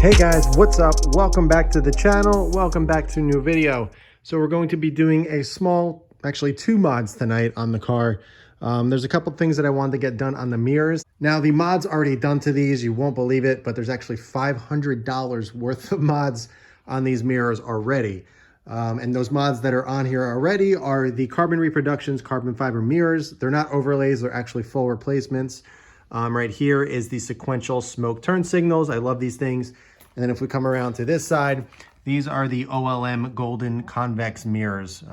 Hey guys, what's up? Welcome back to the channel. Welcome back to a new video. So we're going to be doing a small, actually two mods tonight on the car. There's a couple things that I wanted to get done on the mirrors. Now the mods already done to these, you won't believe it, but there's actually $500 worth of mods on these mirrors already. And those mods that are on here already are the carbon reproductions, carbon fiber mirrors. They're not overlays, they're actually full replacements. Right here is the sequential smoke turn signals. I love these things. And then if we come around to this side, these are the OLM golden convex mirrors.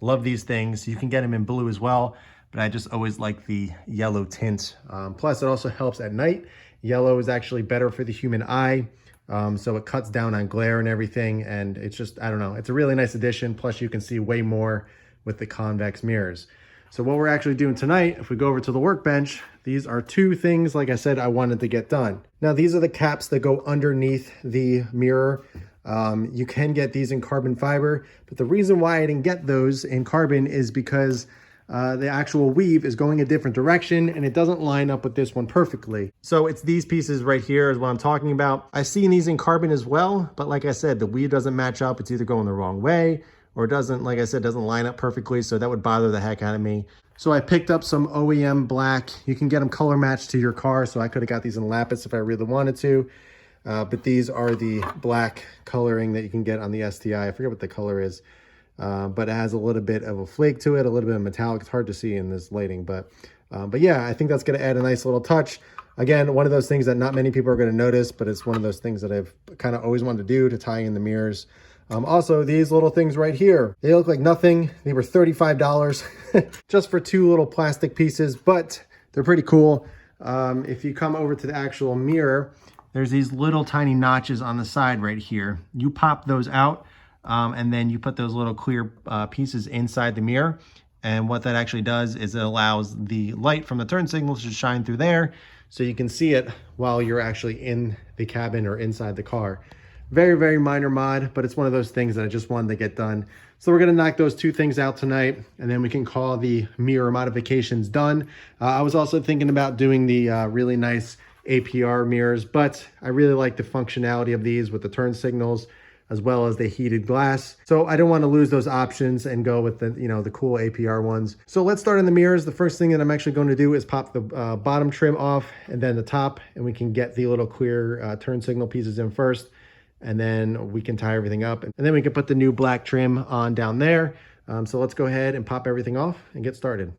Love these things. You can get them in blue as well, but I just always like the yellow tint. Plus it also helps at night. Yellow is actually better for the human eye. So it cuts down on glare and everything. And it's just, I don't know, it's a really nice addition. Plus you can see way more with the convex mirrors. So what we're actually doing tonight, if we go over to the workbench, these are two things, like I said, I wanted to get done. Now, these are the caps that go underneath the mirror. You can get these in carbon fiber, but the reason why I didn't get those in carbon is because the actual weave is going a different direction and it doesn't line up with this one perfectly. So it's these pieces right here is what I'm talking about. I've seen these in carbon as well, but like I said, the weave doesn't match up. It's either going the wrong way or it doesn't, like I said, doesn't line up perfectly. So that would bother the heck out of me. So I picked up some OEM black. You can get them color matched to your car. So I could have got these in lapis if I really wanted to. But these are the black coloring that you can get on the STI. I forget what the color is, but it has a little bit of a flake to it, a little bit of metallic. It's hard to see in this lighting, but yeah, I think that's going to add a nice little touch. Again, one of those things that not many people are going to notice, but it's one of those things that I've kind of always wanted to do to tie in the mirrors. Also, these little things right here, they look like nothing. They were $35 just for two little plastic pieces, but they're pretty cool. If you come over to the actual mirror, there's these little tiny notches on the side right here. You pop those out, and then you put those little clear pieces inside the mirror. And what that actually does is it allows the light from the turn signals to shine through there so you can see it while you're actually in the cabin or inside the car. Very, very minor mod, but it's one of those things that I just wanted to get done. So we're gonna knock those two things out tonight, and then we can call the mirror modifications done. I was also thinking about doing the really nice APR mirrors, but I really like the functionality of these with the turn signals as well as the heated glass. So I don't want to lose those options and go with the, the cool APR ones. So let's start on the mirrors. The first thing that I'm actually going to do is pop the bottom trim off and then the top, and we can get the little clear turn signal pieces in first. And then we can tie everything up, and then we can put the new black trim on down there. So let's go ahead and pop everything off and get started.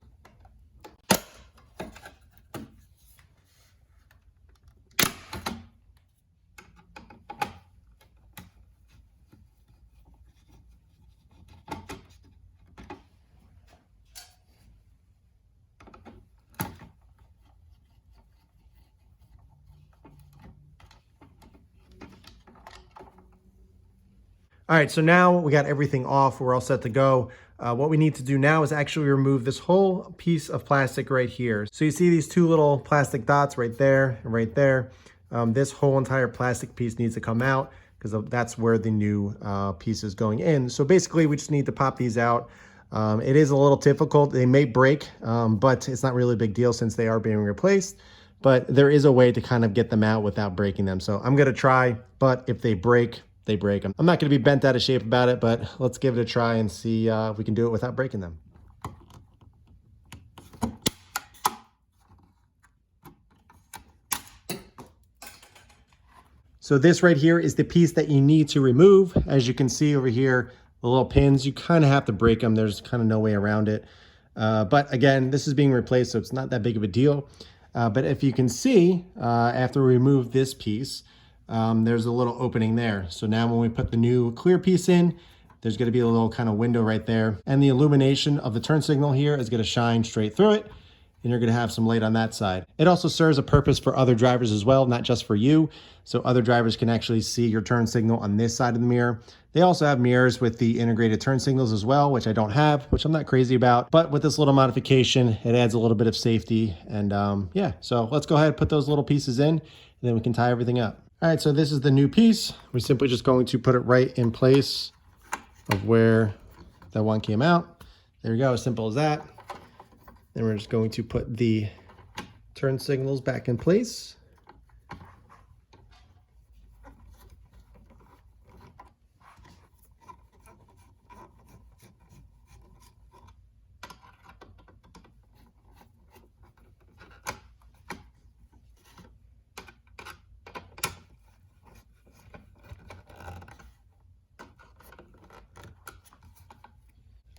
All right, so now we got everything off. We're all set to go. What we need to do now is actually remove this whole piece of plastic right here. So you see these two little plastic dots right there and right there. This whole entire plastic piece needs to come out because that's where the new piece is going in. So basically we just need to pop these out. It is a little difficult. They may break, but it's not really a big deal since they are being replaced. But there is a way to kind of get them out without breaking them. So I'm gonna try, but if they break, they break them. I'm not going to be bent out of shape about it, but let's give it a try and see if we can do it without breaking them. So this right here is the piece that you need to remove. As you can see over here, the little pins, you kind of have to break them. There's kind of no way around it. But again, this is being replaced, so it's not that big of a deal. But if you can see, after we remove this piece, there's a little opening there. So now when we put the new clear piece in, there's going to be a little kind of window right there. And the illumination of the turn signal here is going to shine straight through it. And you're going to have some light on that side. It also serves a purpose for other drivers as well, not just for you. So other drivers can actually see your turn signal on this side of the mirror. They also have mirrors with the integrated turn signals as well, which I don't have, which I'm not crazy about. But with this little modification, it adds a little bit of safety. And yeah, so let's go ahead and put those little pieces in, and then we can tie everything up. All right, so this is the new piece. We're simply just going to put it right in place of where that one came out. There we go, as simple as that. Then we're just going to put the turn signals back in place.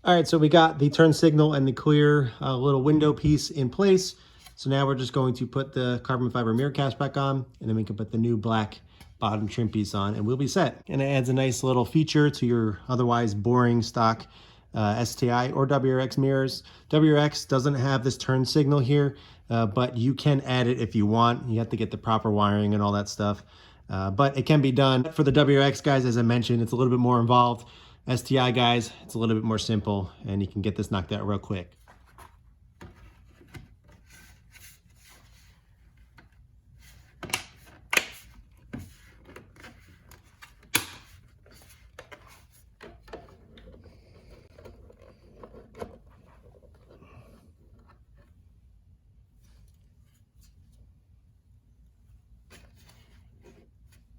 All right, so we got the turn signal and the clear little window piece in place. So now we're just going to put the carbon fiber mirror caps back on, and then we can put the new black bottom trim piece on, and we'll be set. And it adds a nice little feature to your otherwise boring stock STI or WRX mirrors. WRX doesn't have this turn signal here, but you can add it if you want. You have to get the proper wiring and all that stuff. But it can be done. For the WRX guys, as I mentioned, it's a little bit more involved. STI guys, it's a little bit more simple, and you can get this knocked out real quick.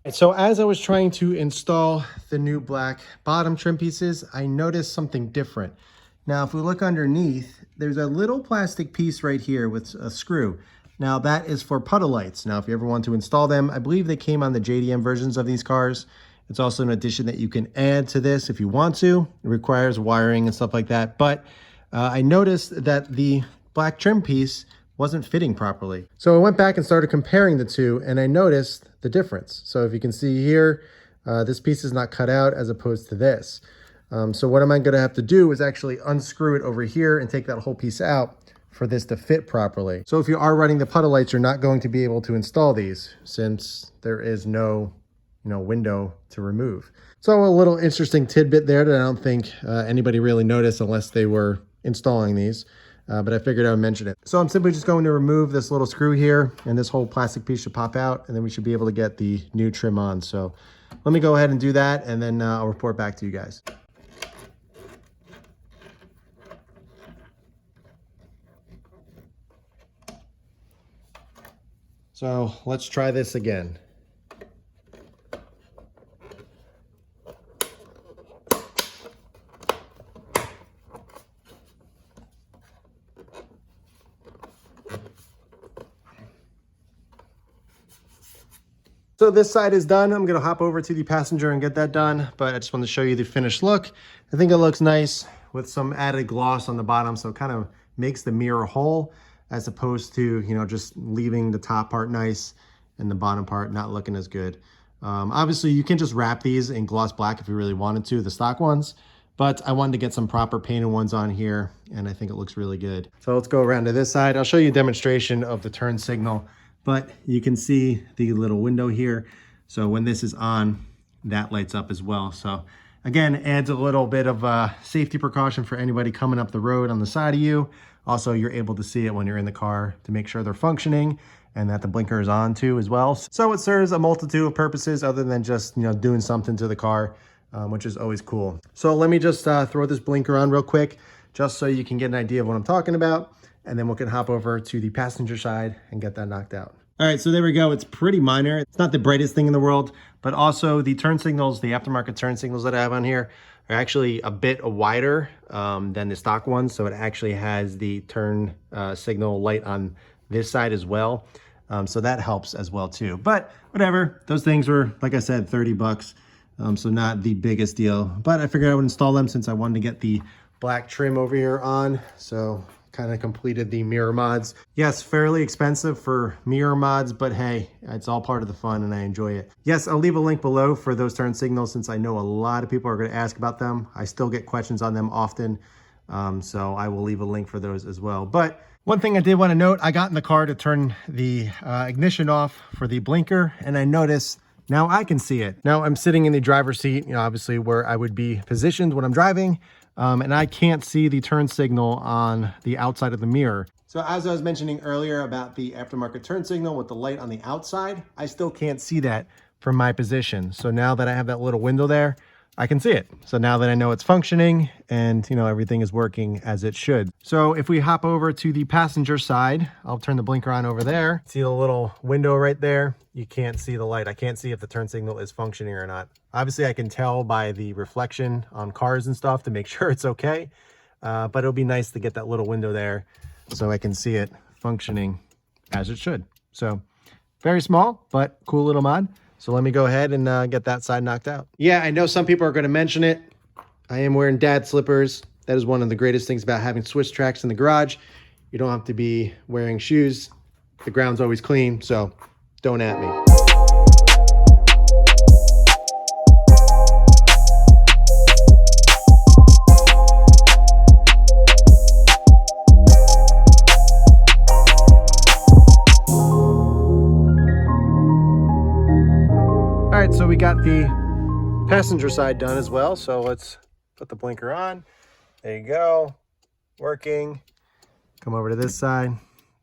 So as I was trying to install the new black bottom trim pieces, I noticed something different. Now, if we look underneath, there's a little plastic piece right here with a screw. Now that is for puddle lights. Now, if you ever want to install them, I believe they came on the JDM versions of these cars. It's also an addition that you can add to this if you want to. It requires wiring and stuff like that. But I noticed that the black trim piece wasn't fitting properly. So I went back and started comparing the two, and I noticed the difference. So if you can see here, this piece is not cut out as opposed to this. So what am I gonna have to do is actually unscrew it over here and take that whole piece out for this to fit properly. So if you are running the puddle lights, you're not going to be able to install these since there is no window to remove. So a little interesting tidbit there that I don't think anybody really noticed unless they were installing these. But I figured I would mention it. So I'm simply just going to remove this little screw here, and this whole plastic piece should pop out, and then we should be able to get the new trim on. So let me go ahead and do that, and then I'll report back to you guys. So let's try this again. So this side is done. I'm gonna hop over to the passenger and get that done, but I just wanted to show you the finished look. I think it looks nice with some added gloss on the bottom, so it kind of makes the mirror whole as opposed to, just leaving the top part nice and the bottom part not looking as good. Obviously, you can just wrap these in gloss black if you really wanted to, the stock ones, but I wanted to get some proper painted ones on here, and I think it looks really good. So let's go around to this side. I'll show you a demonstration of the turn signal. But you can see the little window here. So when this is on, that lights up as well. So again, adds a little bit of a safety precaution for anybody coming up the road on the side of you. Also, you're able to see it when you're in the car to make sure they're functioning and that the blinker is on too as well. So it serves a multitude of purposes other than just, doing something to the car, which is always cool. So let me just throw this blinker on real quick, just so you can get an idea of what I'm talking about. And then we can hop over to the passenger side and get that knocked out. All right, so there we go. It's pretty minor. It's not the brightest thing in the world, but also the turn signals, the aftermarket turn signals that I have on here are actually a bit wider than the stock ones. So it actually has the turn signal light on this side as well. So that helps as well too. But whatever, those things were, like I said, 30 bucks. So not the biggest deal, but I figured I would install them since I wanted to get the black trim over here on. So kind of completed the mirror mods. Yes, fairly expensive for mirror mods, but hey, it's all part of the fun and I enjoy it. Yes, I'll leave a link below for those turn signals since I know a lot of people are going to ask about them. I still get questions on them often, so I will leave a link for those as well. But one thing I did want to note, I got in the car to turn the ignition off for the blinker, and I noticed now I can see it. Now I'm sitting in the driver's seat, obviously where I would be positioned when I'm driving. And I can't see the turn signal on the outside of the mirror. So as I was mentioning earlier about the aftermarket turn signal with the light on the outside, I still can't see that from my position. So now that I have that little window there, I can see it. So now that I know it's functioning and everything is working as it should. So if we hop over to the passenger side, I'll turn the blinker on over there. See the little window right there? You can't see the light. I can't see if the turn signal is functioning or not. Obviously I can tell by the reflection on cars and stuff to make sure it's okay. But it'll be nice to get that little window there so I can see it functioning as it should. So very small, but cool little mod. So let me go ahead and get that side knocked out. Yeah, I know some people are going to mention it. I am wearing dad slippers. That is one of the greatest things about having Swiss tracks in the garage. You don't have to be wearing shoes. The ground's always clean, so don't at me. All right, so we got the passenger side done as well. So let's put the blinker on. There you go, working. Come over to this side,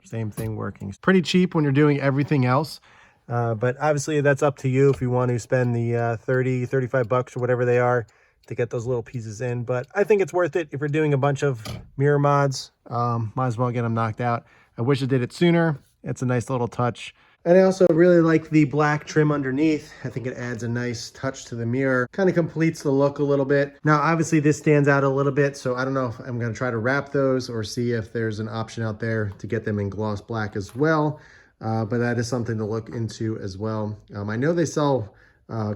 same thing working. It's pretty cheap when you're doing everything else, but obviously that's up to you if you want to spend the 30, 35 bucks or whatever they are to get those little pieces in. But I think it's worth it if you're doing a bunch of mirror mods. Might as well get them knocked out. I wish I did it sooner. It's a nice little touch. And I also really like the black trim underneath. I think it adds a nice touch to the mirror. Kind of completes the look a little bit. Now, obviously this stands out a little bit, so I don't know if I'm gonna try to wrap those or see if there's an option out there to get them in gloss black as well. But that is something to look into as well. I know they sell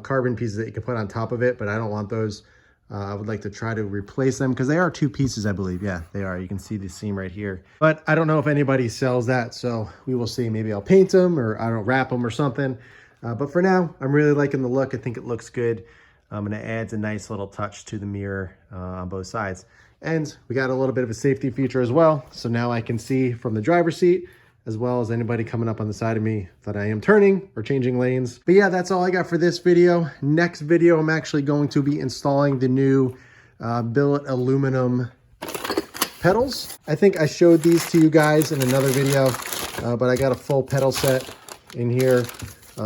carbon pieces that you can put on top of it, but I don't want those. I would like to try to replace them because they are two pieces, I believe. Yeah, they are. You can see the seam right here. But I don't know if anybody sells that, so we will see. Maybe I'll paint them or I don't wrap them or something. But for now, I'm really liking the look. I think it looks good. And it adds a nice little touch to the mirror on both sides. And we got a little bit of a safety feature as well. So now I can see from the driver's seat as well as anybody coming up on the side of me that I am turning or changing lanes. But yeah, that's all I got for this video. Next video, I'm actually going to be installing the new billet aluminum pedals. I think I showed these to you guys in another video, but I got a full pedal set in here.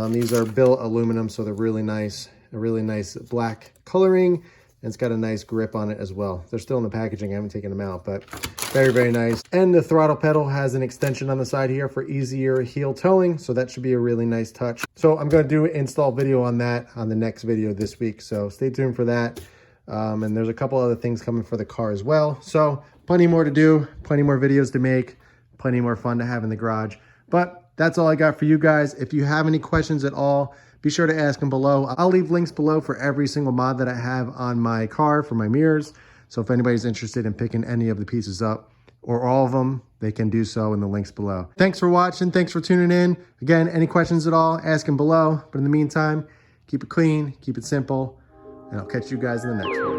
These are billet aluminum, so they're really nice. A really nice black coloring, and it's got a nice grip on it as well. They're still in the packaging. I haven't taken them out, but very, very nice. And the throttle pedal has an extension on the side here for easier heel towing, so that should be a really nice touch. So I'm going to do an install video on that on the next video this week, so stay tuned for that. And there's a couple other things coming for the car as well. So plenty more to do, plenty more videos to make, plenty more fun to have in the garage. But that's all I got for you guys. If you have any questions at all, be sure to ask them below. I'll leave links below for every single mod that I have on my car for my mirrors. So if anybody's interested in picking any of the pieces up or all of them, they can do so in the links below. Thanks for watching. Thanks for tuning in. Again, any questions at all, ask them below. But in the meantime, keep it clean, keep it simple, and I'll catch you guys in the next one.